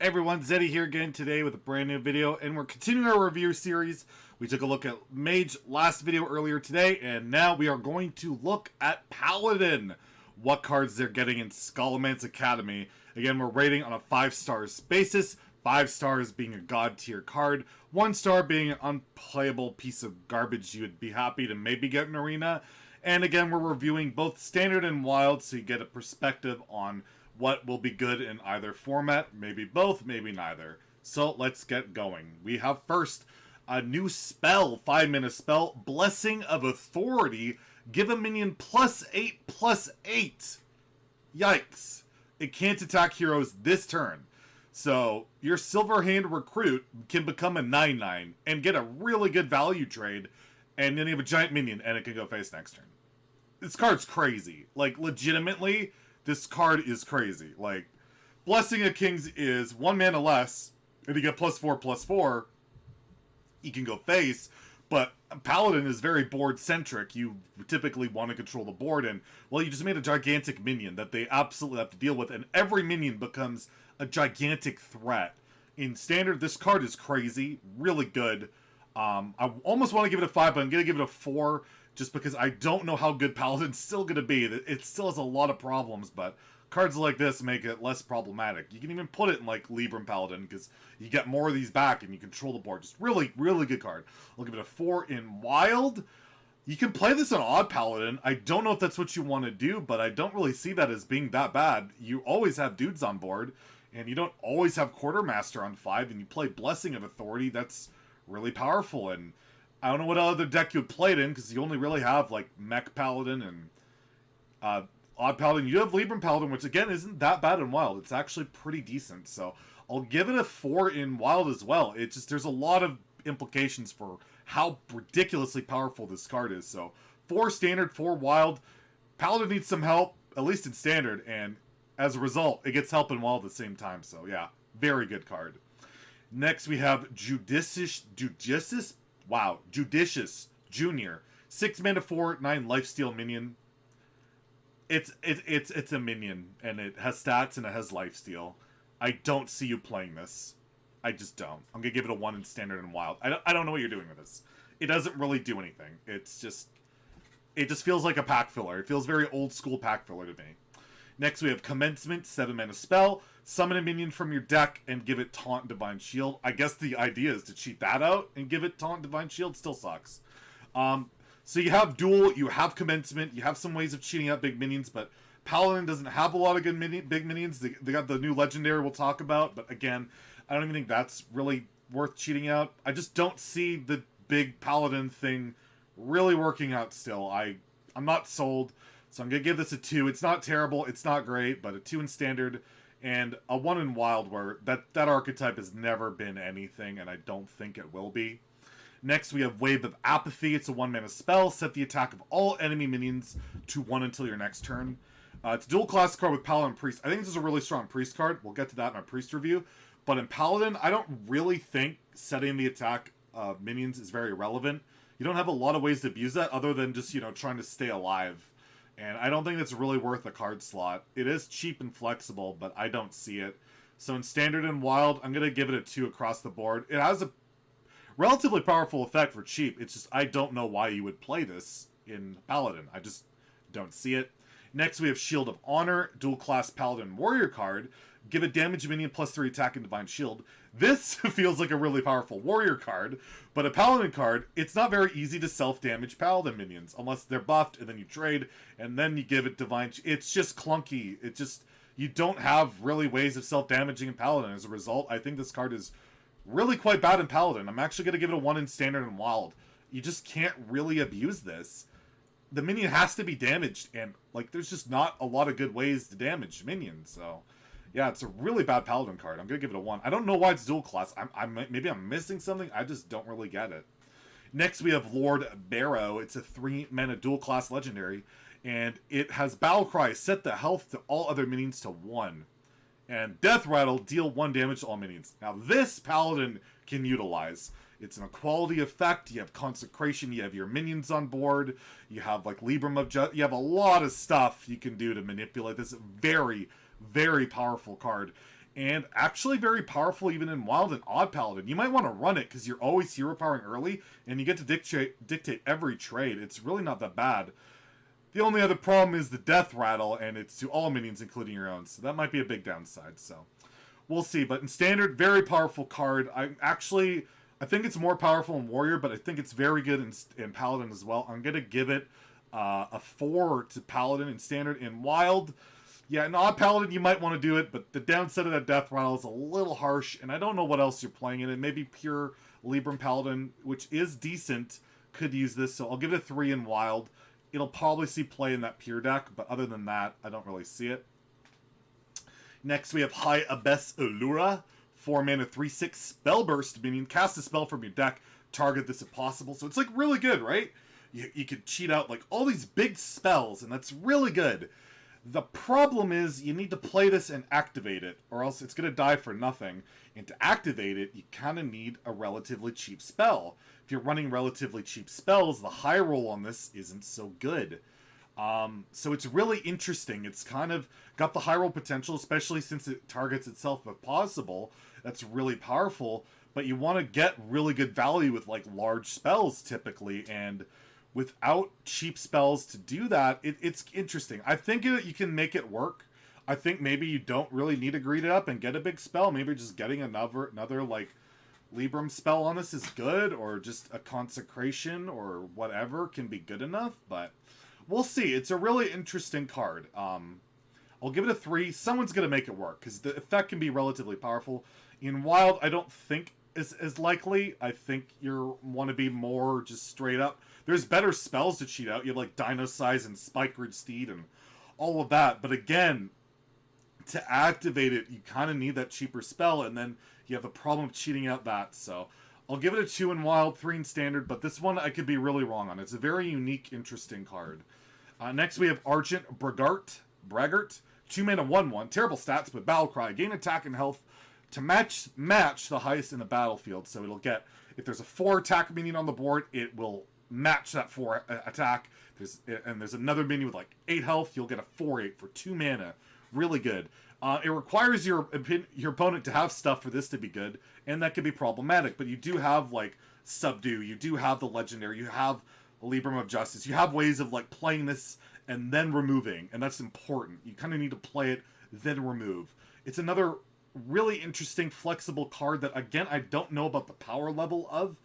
Hey everyone, Zeddy here again today with a brand new video, and we're continuing our review series. We took a look at Mage last video earlier today, and now we are going to look at Paladin. What cards they're getting in Scholomance Academy. Again, we're rating on a 5 stars basis, 5 stars being a god tier card, 1 star being an unplayable piece of garbage you would be happy to maybe get in Arena. And again, we're reviewing both Standard and Wild, so you get a perspective on what will be good in either format, maybe both, maybe neither. So let's get going. We have first a new spell, 5-mana spell, Blessing of Authority. Give a minion +8/+8. Yikes. It can't attack heroes this turn. So your Silver Hand Recruit can become a 9/9 and get a really good value trade, and then you have a giant minion and it can go face next turn. This card's crazy. Like, legitimately, this card is crazy. Like, Blessing of Kings is 1 mana less, and you get +4/+4. You can go face, but Paladin is very board-centric. You typically want to control the board, and, well, you just made a gigantic minion that they absolutely have to deal with, and every minion becomes a gigantic threat. In Standard, this card is crazy, really good. I almost want to give it a 5, but I'm going to give it a 4, just because I don't know how good Paladin's still going to be. It still has a lot of problems, but cards like this make it less problematic. You can even put it in, like, Libram Paladin, because you get more of these back and you control the board. Just really, really good card. I'll give it a 4 in Wild. You can play this on Odd Paladin. I don't know if that's what you want to do, but I don't really see that as being that bad. You always have dudes on board, and you don't always have Quartermaster on 5, and you play Blessing of Authority. That's really powerful, and I don't know what other deck you would play it in, because you only really have, like, Mech Paladin and Odd Paladin. You have Libram Paladin, which, again, isn't that bad in Wild. It's actually pretty decent, so I'll give it a 4 in Wild as well. It's just, there's a lot of implications for how ridiculously powerful this card is. So, 4 Standard, 4 Wild. Paladin needs some help, at least in Standard, and as a result, it gets help in Wild at the same time. So, yeah, very good card. Next, we have Judicious Junior. 6 mana 4, 9 lifesteal minion. It's a minion, and it has stats and it has lifesteal. I don't see you playing this. I just don't. I'm gonna give it a 1 in Standard and Wild. I don't know what you're doing with this. It doesn't really do anything. It just feels like a pack filler. It feels very old school pack filler to me. Next, we have Commencement, 7 mana spell. Summon a minion from your deck and give it Taunt Divine Shield. I guess the idea is to cheat that out and give it Taunt Divine Shield. Still sucks. So you have Duel, you have Commencement, you have some ways of cheating out big minions, but Paladin doesn't have a lot of good big minions. They got the new Legendary we'll talk about, but again, I don't even think that's really worth cheating out. I just don't see the big Paladin thing really working out still. I'm not sold, so I'm going to give this a 2. It's not terrible, it's not great, but a 2 in Standard, and a 1 in Wild, where that archetype has never been anything, and I don't think it will be. Next, we have Wave of Apathy. It's a 1-mana spell. Set the attack of all enemy minions to 1 until your next turn. It's a dual class card with Paladin and Priest. I think this is a really strong Priest card. We'll get to that in our Priest review. But in Paladin, I don't really think setting the attack of minions is very relevant. You don't have a lot of ways to abuse that other than just, trying to stay alive. And I don't think that's really worth a card slot. It is cheap and flexible, but I don't see it. So in Standard and Wild, I'm going to give it a 2 across the board. It has a relatively powerful effect for cheap. It's just, I don't know why you would play this in Paladin. I just don't see it. Next, we have Shield of Honor, dual class Paladin Warrior card. Give a damage minion +3 attack and Divine Shield. This feels like a really powerful Warrior card, but a Paladin card, it's not very easy to self-damage Paladin minions, unless they're buffed, and then you trade, and then you give it Divine Shield. It's just clunky. It just, you don't have really ways of self-damaging in Paladin. As a result, I think this card is really quite bad in Paladin. I'm actually going to give it a 1 in Standard and Wild. You just can't really abuse this. The minion has to be damaged, and, like, there's just not a lot of good ways to damage minions, so yeah, it's a really bad Paladin card. I'm going to give it a 1. I don't know why it's dual class. Maybe I'm missing something. I just don't really get it. Next, we have Lord Barrow. It's a 3-mana dual class legendary, and it has Battle Cry. Set the health to all other minions to 1. And Death Rattle, deal 1 damage to all minions. Now, this Paladin can utilize. It's an equality effect. You have Consecration. You have your minions on board. You have, like, Libram of Justice. You have a lot of stuff you can do to manipulate this very, very powerful card. and actually very powerful even in Wild and Odd Paladin. You might want to run it because you're always hero powering early, and you get to dictate every trade. It's really not that bad. The only other problem is the death rattle, and it's to all minions, including your own, so that might be a big downside, so we'll see. But in Standard, very powerful card. I think it's more powerful in Warrior, but I think it's very good in Paladin as well. I'm going to give it a 4 to Paladin in Standard. In Wild, yeah, in Odd Paladin, you might want to do it, but the downside of that death rattle is a little harsh, and I don't know what else you're playing in it. Maybe pure Libram Paladin, which is decent, could use this, so I'll give it a 3 in Wild. It'll probably see play in that pure deck, but other than that, I don't really see it. Next, we have High Abyss Allura. 4 mana, 3/6 spell burst, meaning cast a spell from your deck, target this if possible. So it's like really good, right? You could cheat out like all these big spells, and that's really good. The problem is you need to play this and activate it, or else it's going to die for nothing. And to activate it, you kind of need a relatively cheap spell. If you're running relatively cheap spells, the high roll on this isn't so good. So it's really interesting. It's kind of got the high roll potential, especially since it targets itself if possible. That's really powerful, but you want to get really good value with like large spells typically, and without cheap spells to do that, it's interesting. I think you can make it work. I think maybe you don't really need to greed it up and get a big spell. Maybe just getting another like Libram spell on this is good, or just a Consecration or whatever can be good enough, but we'll see. It's a really interesting card. I'll give it a 3. Someone's going to make it work, because the effect can be relatively powerful. In Wild, I don't think is likely. I think you want to be more just straight up. There's better spells to cheat out. You have like Dino Size and Spike Ridge Steed and all of that. But again, to activate it, you kind of need that cheaper spell, and then you have the problem of cheating out that. So I'll give it a 2 in Wild, 3 in Standard, but this one I could be really wrong on. It's a very unique, interesting card. Next we have Argent Bregart. 2 mana, 1/1. Terrible stats, but Battle Cry. Gain attack and health to match the highest in the battlefield. So it'll get, if there's a 4 attack minion on the board, it will match that 4 attack. There's another minion with like 8 health. You'll get a 4/8 for 2 mana. Really good. It requires your opponent to have stuff for this to be good, and that can be problematic. But you do have like Subdue, you do have the Legendary, you have Libram of Justice. You have ways of like playing this and then removing, and that's important. You kind of need to play it, then remove. It's another really interesting, flexible card that, again, I don't know about the power level of,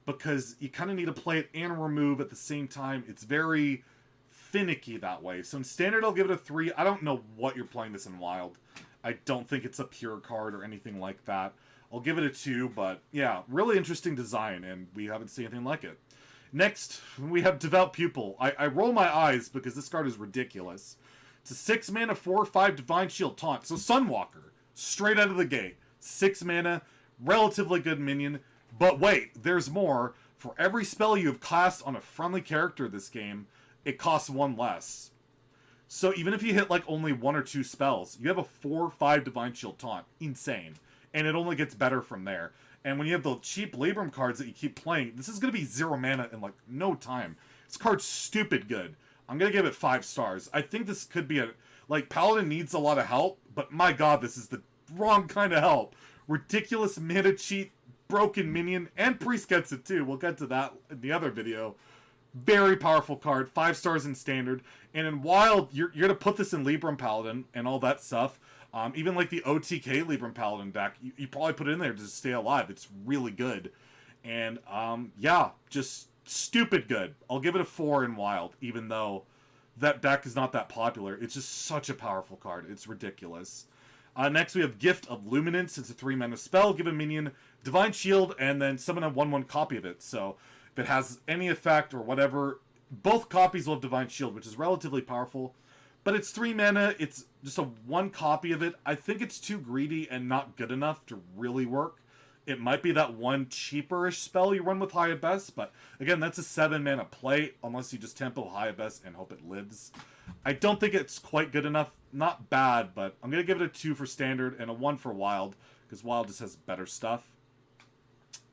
because you kind of need to play it and remove at the same time. It's very finicky that way. So in Standard, I'll give it a 3. I don't know what you're playing this in Wild. I don't think it's a pure card or anything like that. I'll give it a 2, but yeah, really interesting design, and we haven't seen anything like it. Next, we have Devoured Pupil. I roll my eyes because this card is ridiculous. It's a 6 mana, 4/5 Divine Shield Taunt. So Sunwalker, straight out of the gate. 6 mana, relatively good minion. But wait, there's more. For every spell you have cast on a friendly character this game, it costs 1 less. So even if you hit like only 1 or 2 spells, you have a 4/5 Divine Shield Taunt. Insane. And it only gets better from there. And when you have the cheap Libram cards that you keep playing, this is going to be 0 mana in like no time. This card's stupid good. I'm going to give it 5 stars. I think this could be like, Paladin needs a lot of help, but my god, this is the wrong kind of help. Ridiculous mana cheat, broken minion, and Priest gets it too. We'll get to that in the other video. Very powerful card, 5 stars in Standard. And in Wild, you're going to put this in Libram Paladin and all that stuff. Even like the OTK Libram Paladin deck, you probably put it in there to stay alive. It's really good. And yeah, just stupid good. I'll give it a 4 in Wild, even though that deck is not that popular. It's just such a powerful card. It's ridiculous. Next we have Gift of Luminance. It's a 3 mana spell. Give a minion Divine Shield and then summon a 1/1 copy of it. So if it has any effect or whatever, both copies will have Divine Shield, which is relatively powerful. But it's 3 mana, it's just a 1 copy of it. I think it's too greedy and not good enough to really work. It might be that one cheaperish spell you run with High Abyss, but again, that's a 7 mana play, unless you just tempo High Abyss and hope it lives. I don't think it's quite good enough. Not bad, but I'm going to give it a 2 for Standard and a 1 for Wild, because Wild just has better stuff.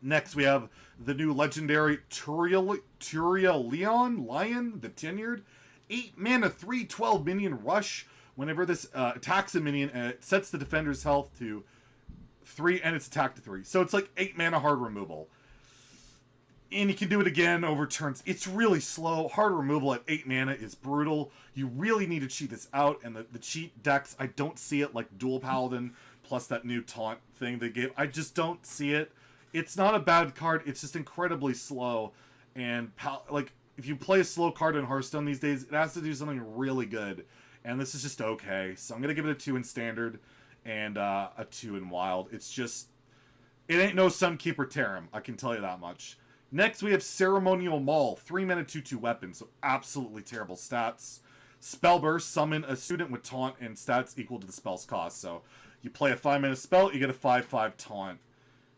Next, we have the new legendary Turelion Lion, the Tenured. 8 mana, 3/12 minion rush. Whenever this attacks a minion, it sets the defender's health to 3, and it's attack to 3. So it's like 8 mana hard removal. And you can do it again over turns. It's really slow. Hard removal at 8 mana is brutal. You really need to cheat this out. And the cheat decks, I don't see it, like Dual Paladin plus that new taunt thing they gave. I just don't see it. It's not a bad card. It's just incredibly slow. And like, if you play a slow card in Hearthstone these days, it has to do something really good. And this is just okay. So I'm going to give it a 2 in Standard and a 2 in Wild. It's just, it ain't no Sunkeeper Tarim, I can tell you that much. Next, we have Ceremonial Maul, 3 mana 2/2 weapon, so absolutely terrible stats. Spellburst, summon a student with taunt and stats equal to the spell's cost. So you play a 5 mana spell, you get a 5/5 taunt.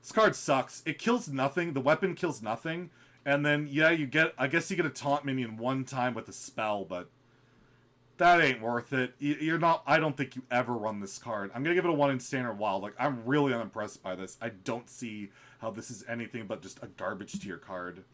This card sucks. It kills nothing. The weapon kills nothing. And then, yeah, you get, I guess you get a taunt minion one time with a spell, but that ain't worth it. You're not, I don't think you ever run this card. I'm going to give it a 1 in Standard Wild. Like, I'm really unimpressed by this. I don't see how this is anything but just a garbage tier card.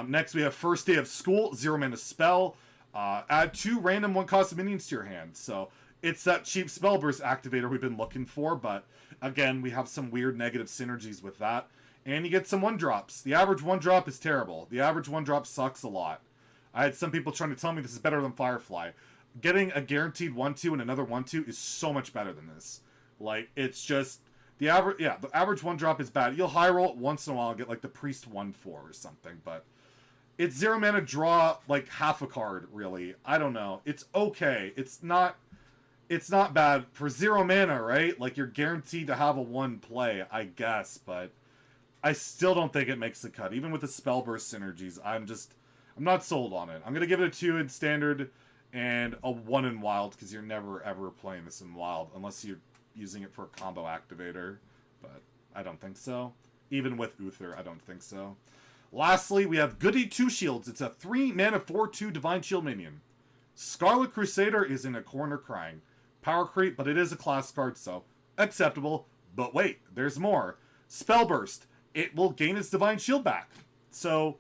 Next, we have First Day of School, 0 mana spell. Add 2 random 1-cost minions to your hand. So, it's that cheap Spellburst activator we've been looking for, but again, we have some weird negative synergies with that. And you get some 1-drops. The average 1-drop is terrible. The average 1-drop sucks a lot. I had some people trying to tell me this is better than Firefly. Getting a guaranteed 1/2 and another 1/2 is so much better than this. Like, it's just, the average 1-drop is bad. You'll high roll it once in a while and get like the Priest 1/4 or something, but it's 0 mana, draw like half a card, really. I don't know. It's okay. It's not bad for 0 mana, right? Like, you're guaranteed to have a 1 play, I guess, but I still don't think it makes the cut. Even with the Spellburst synergies, I'm not sold on it. I'm going to give it a 2 in Standard and a 1 in Wild, because you're never, ever playing this in Wild, unless you're using it for a combo activator, but I don't think so. Even with Uther, I don't think so. Lastly, we have Goody Two Shields. It's a 3 mana 4/2 Divine Shield minion. Scarlet Crusader is in a corner crying. Power creep, but it is a class card, so acceptable. But wait, there's more. Spellburst. It will gain its Divine Shield back. So,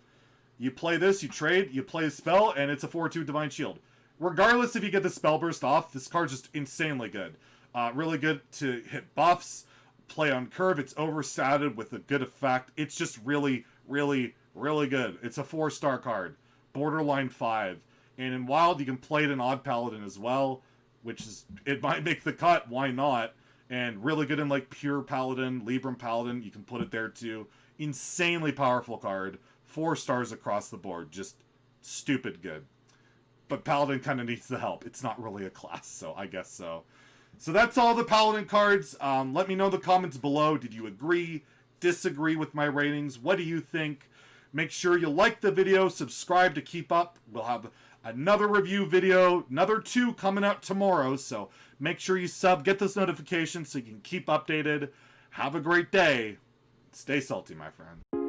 you play this, you trade, you play a spell, and it's a 4/2 Divine Shield. Regardless if you get the Spellburst off, this card's just insanely good. Really good to hit buffs, play on curve, it's overstatted with a good effect. It's just really, really, really good. It's a 4-star card. Borderline 5. And in Wild, you can play it in Odd Paladin as well, which is, it might make the cut, why not? And really good in like Pure Paladin, Libram Paladin, you can put it there too. Insanely powerful card. 4 stars across the board, just stupid good. But Paladin kind of needs the help. It's not really a class, so I guess so. So that's all the Paladin cards. Let me know in the comments below. Did you agree, disagree with my ratings? What do you think? Make sure you like the video, subscribe to keep up. We'll have another review video, another 2 coming out tomorrow. So make sure you sub, get those notifications so you can keep updated. Have a great day. Stay salty, my friend.